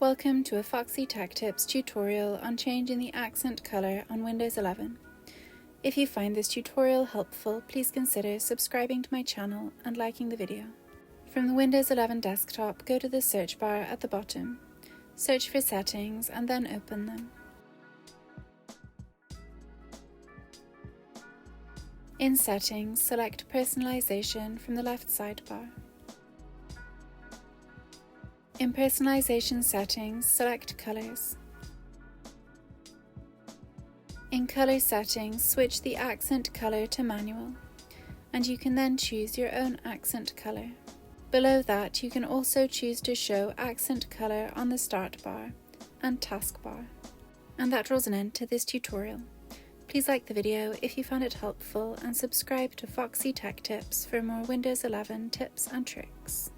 Welcome to a Foxy Tech Tips tutorial on changing the accent color on Windows 11. If you find this tutorial helpful, please consider subscribing to my channel and liking the video. From the Windows 11 desktop, go to the search bar at the bottom. Search for Settings and then open them. In Settings, select Personalization from the left sidebar. In Personalization Settings, select Colors. In Color Settings, switch the accent color to Manual, and you can then choose your own accent color. Below that, you can also choose to show accent color on the Start bar and Taskbar. And that draws an end to this tutorial. Please like the video if you found it helpful and subscribe to Foxy Tech Tips for more Windows 11 tips and tricks.